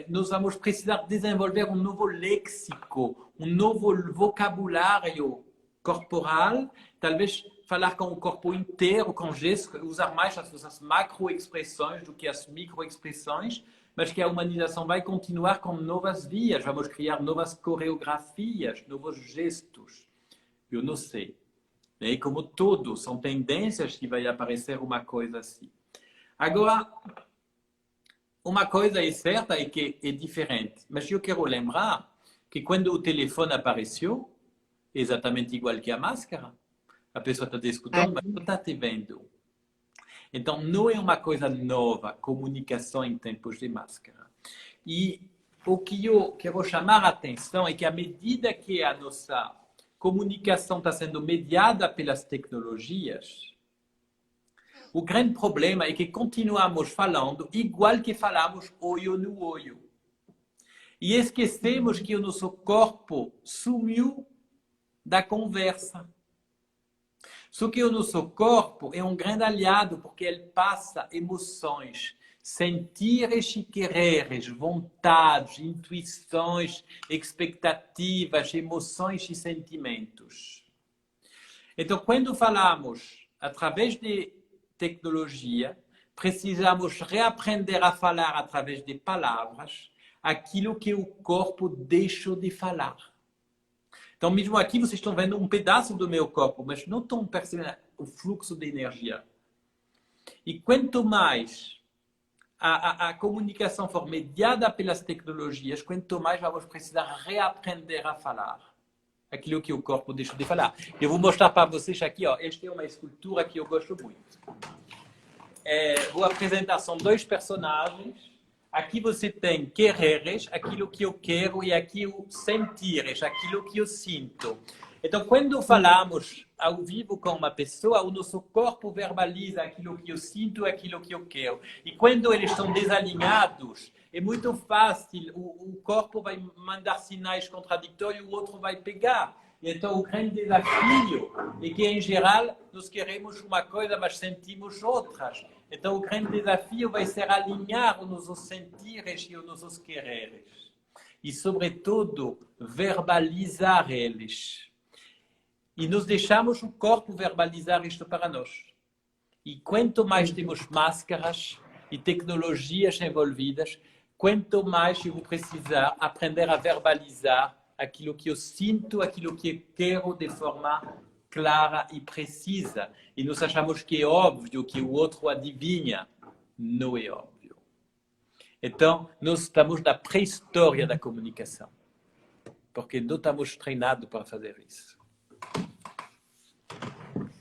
Nós vamos precisar desenvolver um novo léxico, um novo vocabulário corporal, talvez falar com o corpo inteiro, com gestos, usar mais as macroexpressões do que as microexpressões, mas que a humanização vai continuar com novas vias, vamos criar novas coreografias, novos gestos. Eu não sei. E como tudo, são tendências que vai aparecer uma coisa assim. Agora, uma coisa é certa e que é diferente. Mas eu quero lembrar que quando o telefone apareceu, exatamente igual que a máscara, a pessoa está te escutando, mas não está te vendo. Então, não é uma coisa nova, comunicação em tempos de máscara. E o que eu quero chamar a atenção é que à medida que a nossa comunicação está sendo mediada pelas tecnologias, o grande problema é que continuamos falando igual que falamos olho no olho. E esquecemos que o nosso corpo sumiu da conversa. Só que o nosso corpo é um grande aliado porque ele passa emoções, sentires e quereres, vontades, intuições, expectativas, emoções e sentimentos. Então, quando falamos através de tecnologia, precisamos reaprender a falar através de palavras aquilo que o corpo deixou de falar. Então, mesmo aqui, vocês estão vendo um pedaço do meu corpo, mas não estão percebendo o fluxo de energia. E quanto mais a comunicação for mediada pelas tecnologias, quanto mais vamos precisar reaprender a falar aquilo que o corpo deixou de falar. Eu vou mostrar para vocês aqui, ó, esta é uma escultura que eu gosto muito. Vou apresentar, são dois personagens. Aqui você tem quereres, aquilo que eu quero, e aqui o sentires, aquilo que eu sinto. Então, quando falamos ao vivo com uma pessoa, o nosso corpo verbaliza aquilo que eu sinto, aquilo que eu quero. E quando eles estão desalinhados, é muito fácil, o corpo vai mandar sinais contraditórios, o outro vai pegar. Então, o grande desafio é que, em geral, nós queremos uma coisa, mas sentimos outras. Então, o grande desafio vai ser alinhar os nossos sentires e os nossos quereres. E, sobretudo, verbalizar eles. E nós deixamos o corpo verbalizar isto para nós. E quanto mais temos máscaras e tecnologias envolvidas, quanto mais eu vou precisar aprender a verbalizar aquilo que eu sinto, aquilo que eu quero de forma clara e precisa. E nós achamos que é óbvio, que o outro adivinha. Não é óbvio. Então, nós estamos na pré-história da comunicação. Porque não estamos treinados para fazer isso.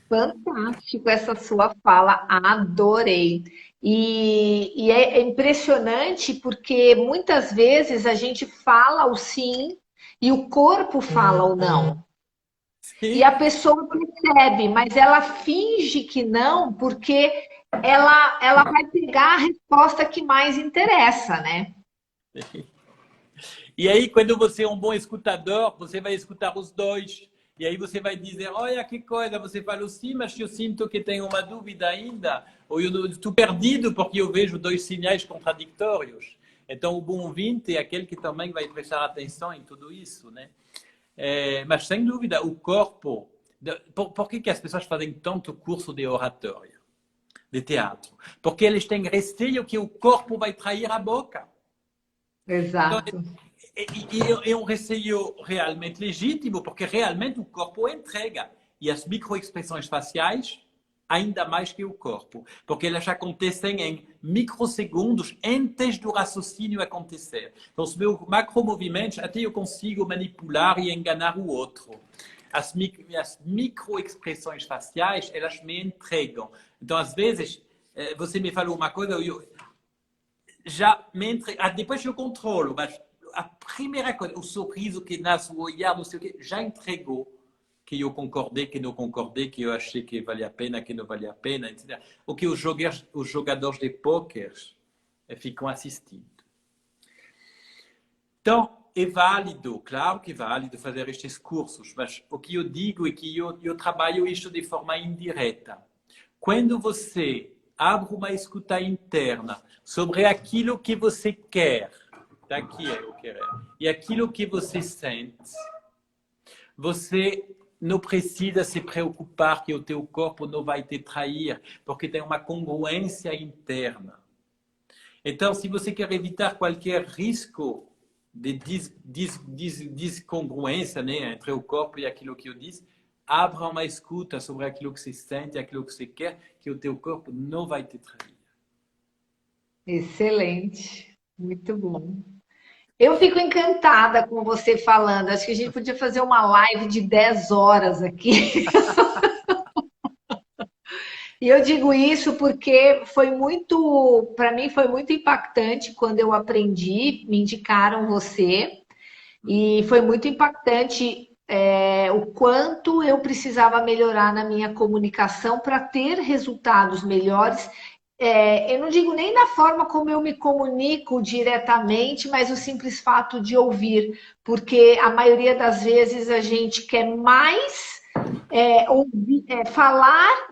Fantástico essa sua fala, adorei. E é impressionante porque muitas vezes a gente fala o sim e o corpo fala o não. E Sim. a pessoa percebe, mas ela finge que não, porque ela vai pegar a resposta que mais interessa, né? E aí, quando você é um bom escutador, você vai escutar os dois. E aí você vai dizer, olha que coisa, você falou sim, mas eu sinto que tenho uma dúvida ainda. Ou eu estou perdido porque eu vejo dois sinais contraditórios. Então, o bom ouvinte é aquele que também vai prestar atenção em tudo isso, né? Mas, sem dúvida, o corpo... Por que as pessoas fazem tanto curso de oratória, de teatro? Porque eles têm receio que o corpo vai trair a boca. Então, Exato. é um receio realmente legítimo, porque realmente o corpo entrega. E as microexpressões faciais, ainda mais que o corpo. Porque elas acontecem em microsegundos antes do raciocínio acontecer. Então, os meus macromovimentos, até eu consigo manipular e enganar o outro. As microexpressões faciais, elas me entregam. Então, às vezes, você me falou uma coisa, já me entrega. Depois eu controlo, mas a primeira coisa, o sorriso que nasce, o olhar, não sei o quê, já entregou que eu concordei, que não concordei, que eu achei que valia a pena, que não valia a pena, etc. O que os jogadores de póquer ficam assistindo. Então, é válido, claro que é válido fazer estes cursos, mas o que eu digo é que eu trabalho isso de forma indireta. Quando você abre uma escuta interna sobre aquilo que você quer, daqui é o querer, e aquilo que você sente, você não precisa se preocupar que o teu corpo não vai te trair, porque tem uma congruência interna. Então, se você quer evitar qualquer risco de descongruência, né, entre o corpo e aquilo que eu disse, abra uma escuta sobre aquilo que você sente, aquilo que você quer, que o teu corpo não vai te trair. Excelente. Muito bom. Eu fico encantada com você falando. Acho que a gente podia fazer uma live de 10 horas aqui. E eu digo isso porque foi muito, para mim foi muito impactante quando eu aprendi, me indicaram você, e foi muito impactante o quanto eu precisava melhorar na minha comunicação para ter resultados melhores. Eu não digo nem da forma como eu me comunico diretamente, mas o simples fato de ouvir, porque a maioria das vezes a gente quer mais ouvir, falar,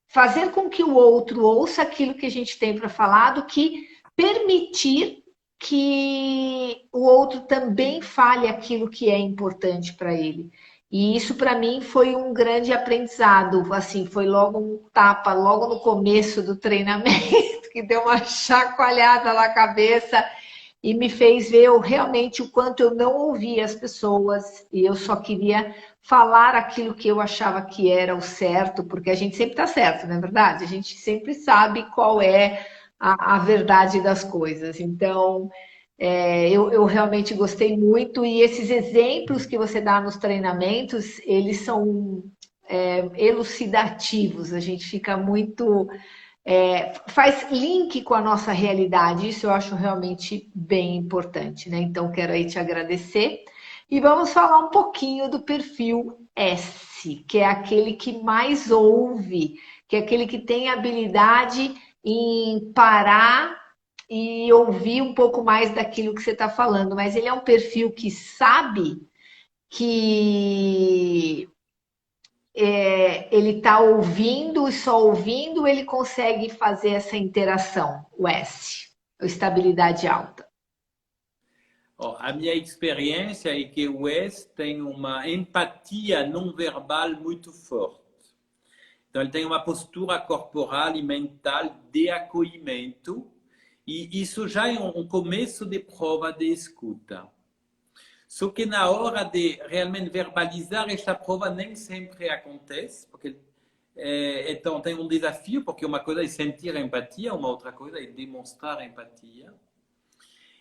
fazer com que o outro ouça aquilo que a gente tem para falar, do que permitir que o outro também fale aquilo que é importante para ele. E isso para mim foi um grande aprendizado, assim, foi logo um tapa, logo no começo do treinamento, que deu uma chacoalhada na cabeça e me fez ver realmente o quanto eu não ouvia as pessoas e eu só queria falar aquilo que eu achava que era o certo, porque a gente sempre está certo, não é verdade? A gente sempre sabe qual é a verdade das coisas. Então, eu realmente gostei muito e esses exemplos que você dá nos treinamentos, eles são elucidativos, a gente fica muito... faz link com a nossa realidade, isso eu acho realmente bem importante, né? Então, quero aí te agradecer. E vamos falar um pouquinho do perfil S, que é aquele que mais ouve, que é aquele que tem habilidade em parar e ouvir um pouco mais daquilo que você está falando. Mas ele é um perfil que sabe que ele está ouvindo e só ouvindo ele consegue fazer essa interação, o S, a estabilidade alta. Oh, a minha experiência é que o S tem uma empatia não verbal muito forte. Então, ele tem uma postura corporal e mental de acolhimento, e isso já é um começo de prova de escuta. Só que na hora de realmente verbalizar, esta prova nem sempre acontece, porque então tem um desafio, porque uma coisa é sentir empatia, uma outra coisa é demonstrar empatia.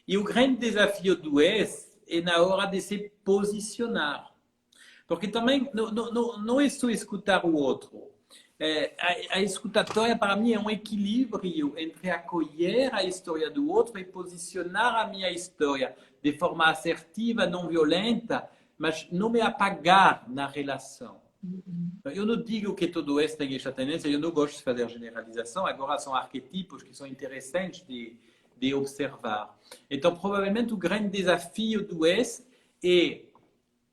E o grande desafio do S é na hora de se posicionar. Porque também não é só escutar o outro. A escutatória, para mim, é um equilíbrio entre acolher a história do outro e posicionar a minha história de forma assertiva, não violenta, mas não me apagar na relação. Eu não digo que todo S tem esta tendência, eu não gosto de fazer generalização, agora são arquetipos que são interessantes de observar. Então, provavelmente, o grande desafio do S é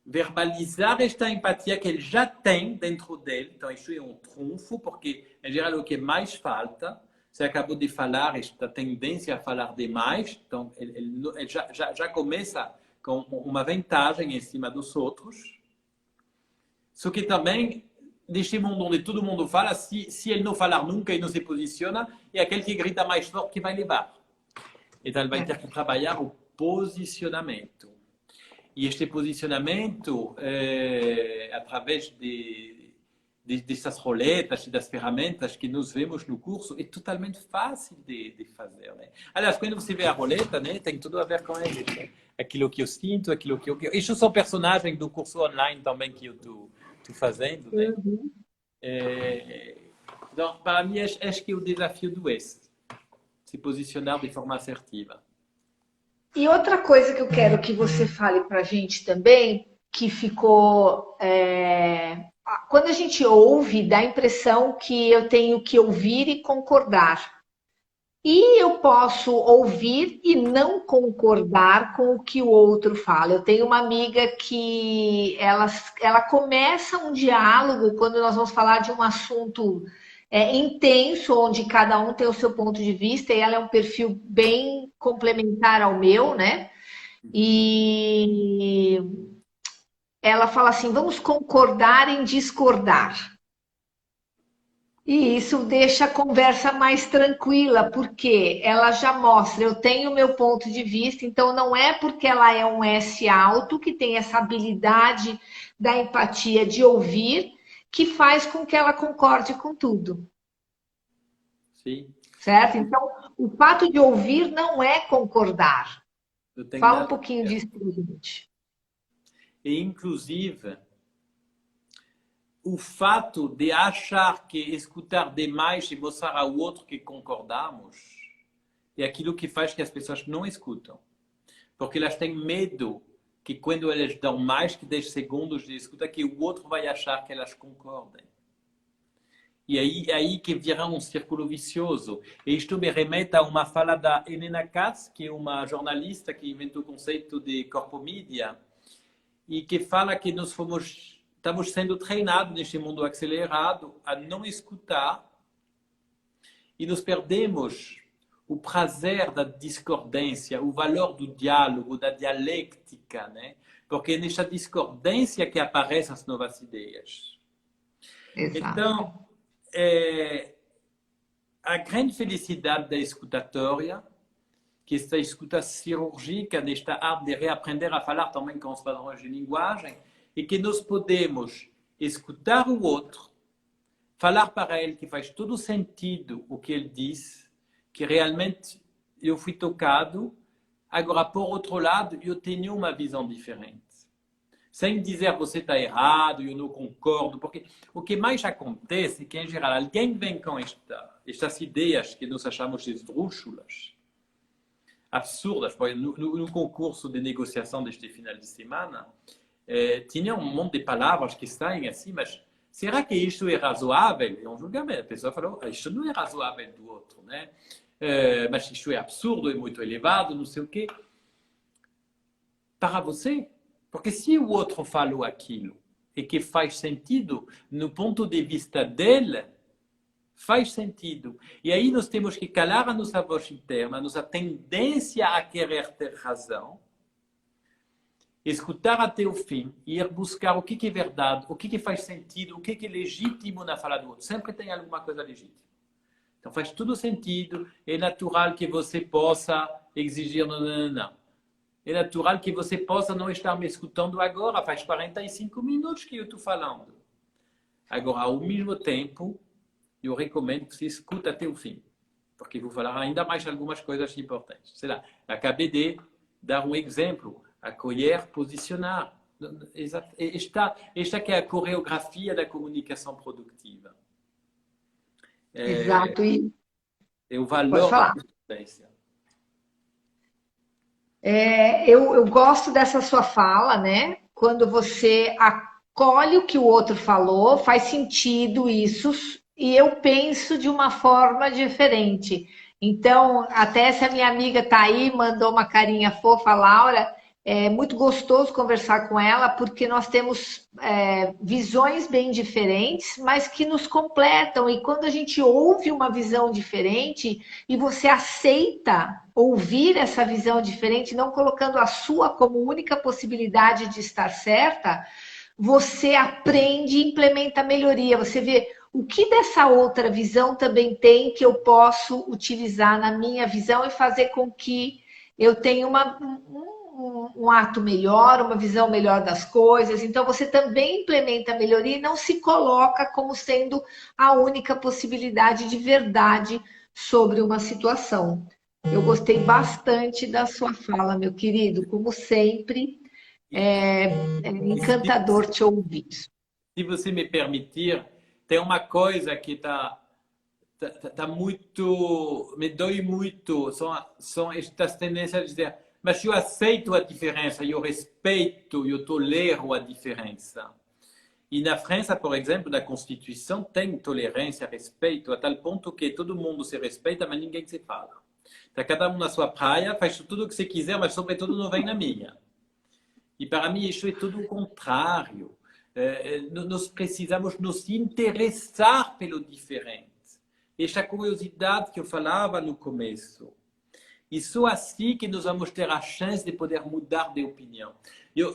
verbalizar esta empatia que ele já tem dentro dele. Então, isso é um trunfo, porque, em geral, o que mais falta, você acabou de falar, esta tendência a falar demais, então, ele já começa com uma vantagem em cima dos outros. Só que também, neste mundo onde todo mundo fala, se ele não falar nunca e não se posiciona, é aquele que grita mais forte que vai levar. Então, ele vai ter que trabalhar o posicionamento. E este posicionamento, através dessas roletas e das ferramentas que nós vemos no curso, é totalmente fácil de fazer. Né? Aliás, quando você vê a roleta, né, tem tudo a ver com ele. Né? Aquilo que eu sinto, aquilo que eu... Isso são personagens do curso online também que eu estou fazendo. Né? Uhum. Então, para mim, acho que é o desafio do S. Se posicionar de forma assertiva. E outra coisa que eu quero que você fale para a gente também, que ficou. Quando a gente ouve, dá a impressão que eu tenho que ouvir e concordar. E eu posso ouvir e não concordar com o que o outro fala. Eu tenho uma amiga que ela começa um diálogo quando nós vamos falar de um assunto intenso, onde cada um tem o seu ponto de vista, e ela é um perfil bem complementar ao meu, né? E ela fala assim: vamos concordar em discordar. E isso deixa a conversa mais tranquila, porque ela já mostra, eu tenho o meu ponto de vista, então não é porque ela é um S alto, que tem essa habilidade da empatia de ouvir, que faz com que ela concorde com tudo. Sim. Certo? Então, o fato de ouvir não é concordar. Fala um pouquinho disso para gente. E, inclusive, o fato de achar que escutar demais e mostrar ao outro que concordamos é aquilo que faz que as pessoas não escutam. Porque elas têm medo que quando elas dão mais que 10 segundos de escuta, que o outro vai achar que elas concordem. E aí que vira um círculo vicioso. E isto me remete a uma fala da Helena Katz, que é uma jornalista que inventou o conceito de corpomídia, e que fala que nós estamos sendo treinados neste mundo acelerado a não escutar e nos perdemos o prazer da discordância, o valor do diálogo, da dialética, né? Porque é nesta discordância que aparecem as novas ideias. Exato. Então, a grande felicidade da escutatória, que esta escuta cirúrgica, nesta arte de reaprender a falar também com os padrões de linguagem, é que nós podemos escutar o outro, falar para ele que faz todo sentido o que ele diz, que realmente eu fui tocado, agora, por outro lado, eu tenho uma visão diferente. Sem dizer você está errado, eu não concordo, porque o que mais acontece é que, em geral, alguém vem com estas ideias que nós achamos esdrúxulas. absurdas. No concurso de negociação deste final de semana, tinha um monte de palavras que saem assim, mas será que isto é razoável? É um julgamento. A pessoa falou, isto não é razoável do outro, né? Mas isto é absurdo, é muito elevado, não sei o quê. Para você, porque se o outro falou aquilo e que faz sentido no ponto de vista dele, faz sentido. E aí nós temos que calar a nossa voz interna, a nossa tendência a querer ter razão, escutar até o fim e ir buscar o que é verdade, o que faz sentido, o que é legítimo na fala do outro. Sempre tem alguma coisa legítima. Então faz todo sentido, é natural que você possa exigir não. É natural que você possa não estar me escutando agora, faz 45 minutos que eu estou falando. Agora, ao mesmo tempo, eu recomendo que você escute até o fim, porque vou falar ainda mais algumas coisas importantes. Sei lá, acabei de dar um exemplo, acolher, posicionar. Esta que é a coreografia da comunicação produtiva. Exato. E É o pode valor da falar. consistência. Eu gosto dessa sua fala, né? Quando você acolhe o que o outro falou, faz sentido isso, e eu penso de uma forma diferente. Então, até se a minha amiga tá aí, mandou uma carinha fofa, Laura, é muito gostoso conversar com ela, porque nós temos visões bem diferentes, mas que nos completam. E quando a gente ouve uma visão diferente e você aceita ouvir essa visão diferente, não colocando a sua como única possibilidade de estar certa, você aprende e implementa melhoria. Você vê o que dessa outra visão também tem que eu posso utilizar na minha visão e fazer com que eu tenha um ato melhor, uma visão melhor das coisas. Então, você também implementa a melhoria e não se coloca como sendo a única possibilidade de verdade sobre uma situação. Eu gostei bastante da sua fala, meu querido. Como sempre, é encantador te ouvir. Se você me permitir, tem uma coisa que tá muito, me dói muito, são estas tendências de dizer, mas eu aceito a diferença, eu respeito, eu tolero a diferença. E na França, por exemplo, na Constituição tem tolerância, respeito, a tal ponto que todo mundo se respeita, mas ninguém se fala. Está cada um na sua praia, faz tudo o que você quiser, mas sobretudo não vem na minha. E para mim isso é tudo o contrário. Nós precisamos nos interessar pelo diferente. Esta curiosidade que eu falava no começo. E só assim que nós vamos ter a chance de poder mudar de opinião. Eu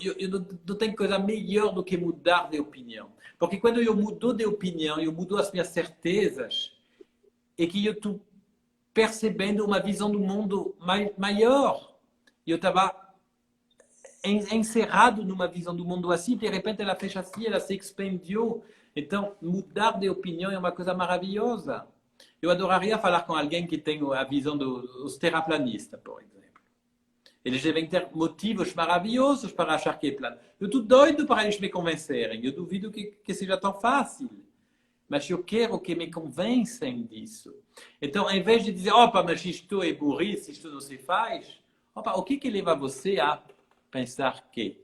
não tenho coisa melhor do que mudar de opinião. Porque quando eu mudo de opinião, eu mudo as minhas certezas, é que eu estou percebendo uma visão do mundo maior. Eu estava encerrado numa visão do mundo assim, de repente ela fecha assim, ela se expandiu. Então, mudar de opinião é uma coisa maravilhosa. Eu adoraria falar com alguém que tem a visão dos terraplanistas, por exemplo. Eles devem ter motivos maravilhosos para achar que é plano. Eu estou doido para eles me convencerem. Eu duvido que seja tão fácil. Mas eu quero que me convencem disso. Então, em vez de dizer, opa, mas isto é burrice, isto não se faz, opa, o que leva você a pensar que?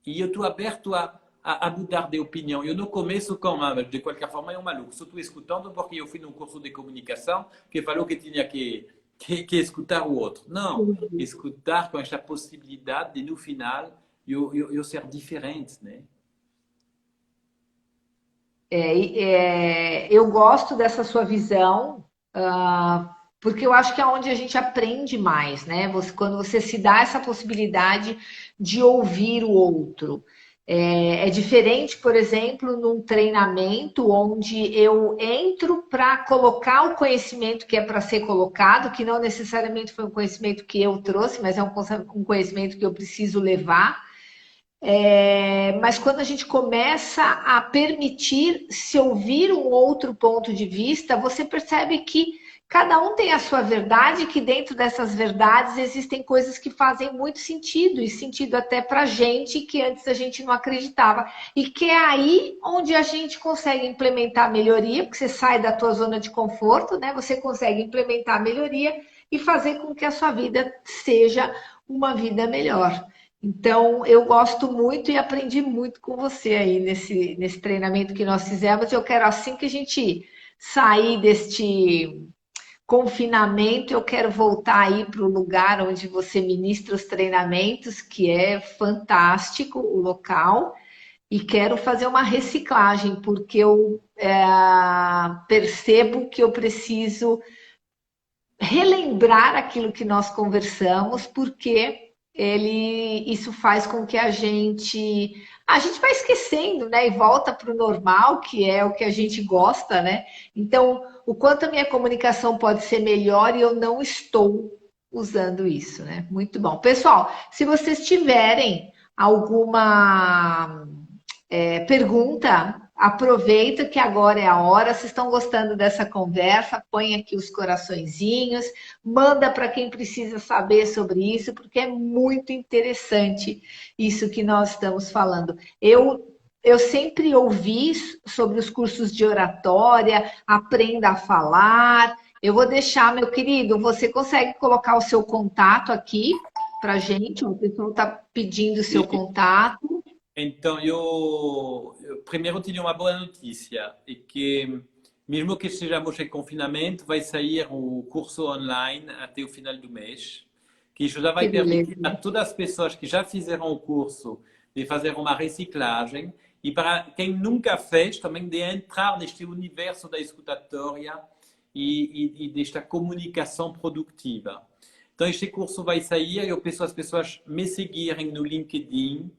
E eu estou aberto a mudar de opinião. Eu não começo com, mas de qualquer forma é um maluco. Só estou escutando porque eu fui num curso de comunicação que falou que tinha que escutar o outro. Não, escutar com esta possibilidade de, no final, eu ser diferente, né? Eu gosto dessa sua visão, porque eu acho que é onde a gente aprende mais, né? Quando você se dá essa possibilidade de ouvir o outro. É diferente, por exemplo, num treinamento onde eu entro para colocar o conhecimento que é para ser colocado, que não necessariamente foi um conhecimento que eu trouxe, mas é um conhecimento que eu preciso levar. Mas quando a gente começa a permitir se ouvir um outro ponto de vista, você percebe que cada um tem a sua verdade, que dentro dessas verdades existem coisas que fazem muito sentido, e sentido até para gente, que antes a gente não acreditava. E que é aí onde a gente consegue implementar a melhoria, porque você sai da tua zona de conforto, né? Você consegue implementar a melhoria e fazer com que a sua vida seja uma vida melhor. Então, eu gosto muito e aprendi muito com você aí nesse treinamento que nós fizemos. Eu quero, assim que a gente sair deste confinamento, eu quero voltar aí para o lugar onde você ministra os treinamentos, que é fantástico o local, e quero fazer uma reciclagem, porque eu percebo que eu preciso relembrar aquilo que nós conversamos, porque isso faz com que a gente vai esquecendo, né? E volta para o normal, que é o que a gente gosta, né? Então, o quanto a minha comunicação pode ser melhor e eu não estou usando isso, né? Muito bom. Pessoal, se vocês tiverem alguma pergunta, aproveita que agora é a hora. Vocês estão gostando dessa conversa? Põe aqui os coraçõezinhos, manda para quem precisa saber sobre isso, porque é muito interessante isso que nós estamos falando. Eu sempre ouvi sobre os cursos de oratória, aprenda a falar. Eu vou deixar, meu querido, você consegue colocar o seu contato aqui para gente? O pessoal está pedindo o seu contato. Então, eu primeiro tenho uma boa notícia, é que mesmo que estejamos em confinamento, vai sair o curso online até o final do mês, que isso já vai permitir a todas as pessoas que já fizeram o curso de fazer uma reciclagem e para quem nunca fez também de entrar neste universo da escutatória e desta comunicação produtiva. Então, este curso vai sair, eu peço às pessoas me seguirem no LinkedIn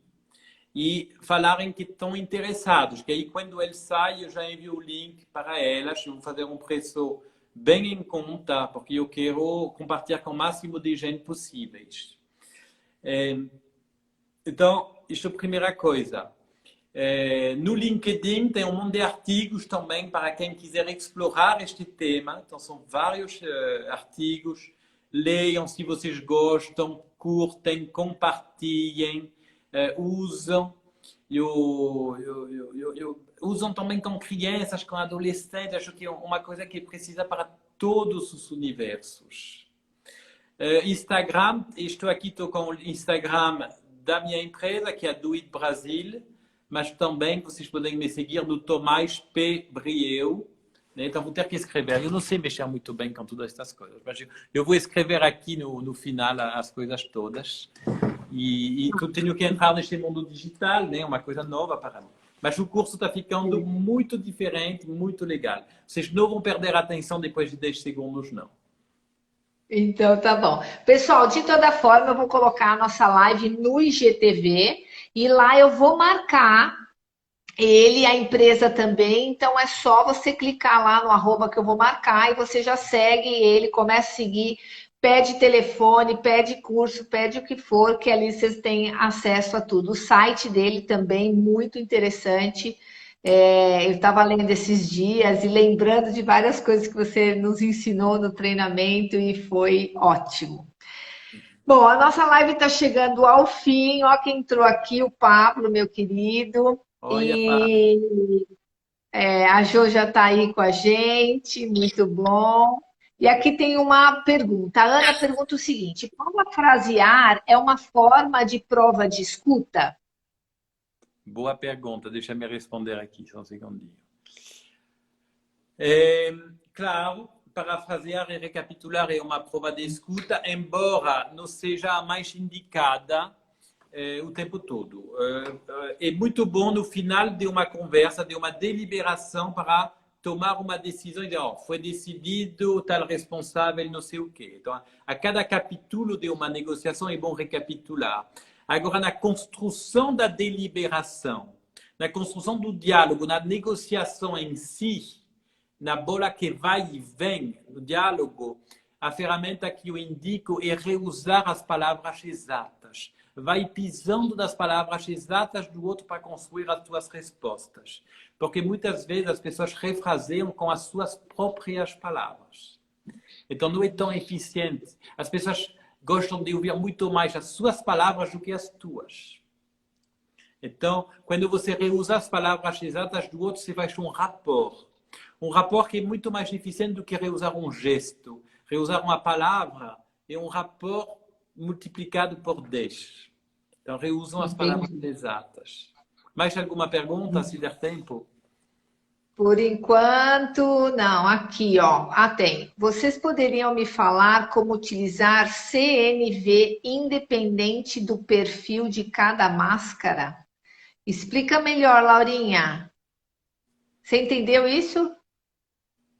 e falarem que estão interessados, que aí quando ele sai eu já envio o link para elas, eu vou fazer um preço bem em conta, porque eu quero compartilhar com o máximo de gente possíveis. Então, isso é a primeira coisa. No LinkedIn tem um monte de artigos também para quem quiser explorar este tema, então são vários artigos, leiam se vocês gostam, curtem, compartilhem. Usam usam também com crianças, com adolescentes. Acho que é uma coisa que precisa para todos os universos. Instagram, estou com o Instagram da minha empresa, que é a Do It Brasil, mas também vocês podem me seguir no Tomás P. Brieu. Então vou ter que escrever. Eu não sei mexer muito bem com todas estas coisas, mas eu vou escrever aqui no final as coisas todas. E eu tenho que entrar neste mundo digital, né? Uma coisa nova para mim. Mas o curso está ficando muito diferente, muito legal. Vocês não vão perder a atenção depois de 10 segundos, não. Então, tá bom. Pessoal, de toda forma, eu vou colocar a nossa live no IGTV e lá eu vou marcar ele, a empresa também. Então, é só você clicar lá no arroba que eu vou marcar e você já segue ele, começa a seguir. Pede telefone, pede curso, pede o que for, que ali vocês têm acesso a tudo. O site dele também, muito interessante. Eu estava lendo esses dias e lembrando de várias coisas que você nos ensinou no treinamento e foi ótimo. Bom, a nossa live está chegando ao fim. Ó, quem entrou aqui, o Pablo, meu querido. Olha, E a Jo já está aí com a gente, muito bom. E aqui tem uma pergunta. A Ana pergunta o seguinte: parafrasear é uma forma de prova de escuta? boa pergunta. Deixa eu me responder aqui, só um segundinho. Claro, parafrasear e recapitular é uma prova de escuta, embora não seja a mais indicada o tempo todo. É muito bom no final de uma conversa, de uma deliberação, para tomar uma decisão e dizer, foi decidido tal responsável, não sei o quê. Então, a cada capítulo de uma negociação é bom recapitular. Agora, na construção da deliberação, na construção do diálogo, na negociação em si, na bola que vai e vem, no diálogo, a ferramenta que eu indico é reusar as palavras exatas. Vai pisando das palavras exatas do outro para construir as suas respostas. Porque muitas vezes as pessoas refraseiam com as suas próprias palavras. Então não é tão eficiente. As pessoas gostam de ouvir muito mais as suas palavras do que as tuas. Então, quando você reusa as palavras exatas do outro, você faz um rapport. Um rapport que é muito mais eficiente do que reusar um gesto. Reusar uma palavra é um rapport multiplicado por 10. Então, reusam as palavras Entendi. exatas. Mais alguma pergunta, se der tempo? Por enquanto, não. Aqui, ó. Ah, tem. Vocês poderiam me falar como utilizar CNV independente do perfil de cada máscara? Explica melhor, Laurinha. Você entendeu isso?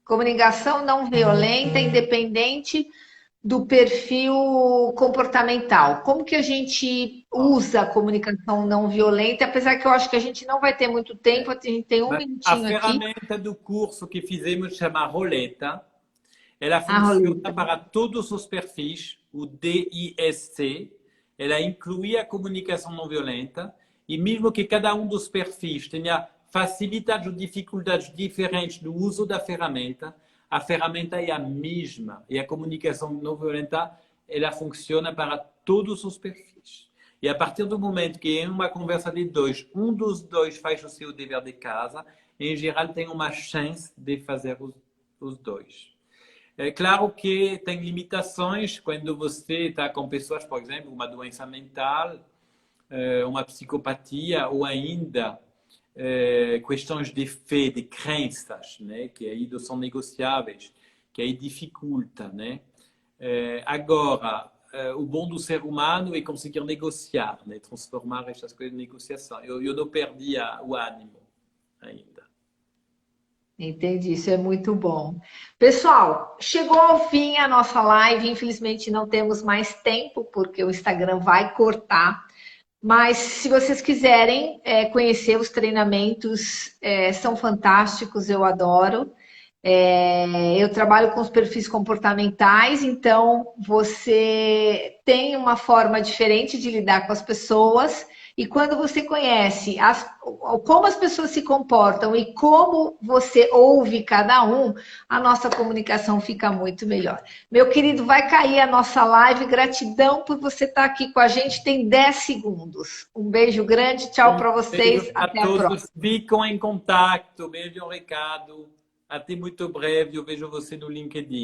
Comunicação não violenta, independente do perfil comportamental. Como que a gente usa a comunicação não violenta? Apesar que eu acho que a gente não vai ter muito tempo, a gente tem um A minutinho aqui. ferramenta do curso que fizemos chama Roleta. Ela A funciona roleta. para todos os perfis, o DISC. Ela inclui a comunicação não violenta. E mesmo que cada um dos perfis tenha facilidades ou dificuldades diferentes no uso da ferramenta, a ferramenta é a mesma. E a comunicação não violenta, ela funciona para todos os perfis. E a partir do momento que em uma conversa de dois, um dos dois faz o seu dever de casa, em geral tem uma chance de fazer os dois. É claro que tem limitações quando você está com pessoas, por exemplo, uma doença mental, uma psicopatia ou ainda questões de fé, de crenças, né? Que aí são negociáveis, que aí dificulta, né? Agora, o bom do ser humano é conseguir negociar, né? Transformar essas coisas em negociação. Eu não perdi o ânimo ainda. Entendi, isso é muito bom. Pessoal, chegou ao fim a nossa live. Infelizmente não temos mais tempo, porque o Instagram vai cortar. Mas se vocês quiserem conhecer os treinamentos, são fantásticos, eu adoro. Eu trabalho com os perfis comportamentais, então você tem uma forma diferente de lidar com as pessoas. E quando você conhece como as pessoas se comportam e como você ouve cada um, a nossa comunicação fica muito melhor. Meu querido, vai cair a nossa live. Gratidão por você estar aqui com a gente. Tem 10 segundos. Um beijo grande. Tchau para vocês. Beijo a Até a próxima. todos. Ficam em contato. Beijo, Ricardo. Até muito breve. Eu vejo você no LinkedIn.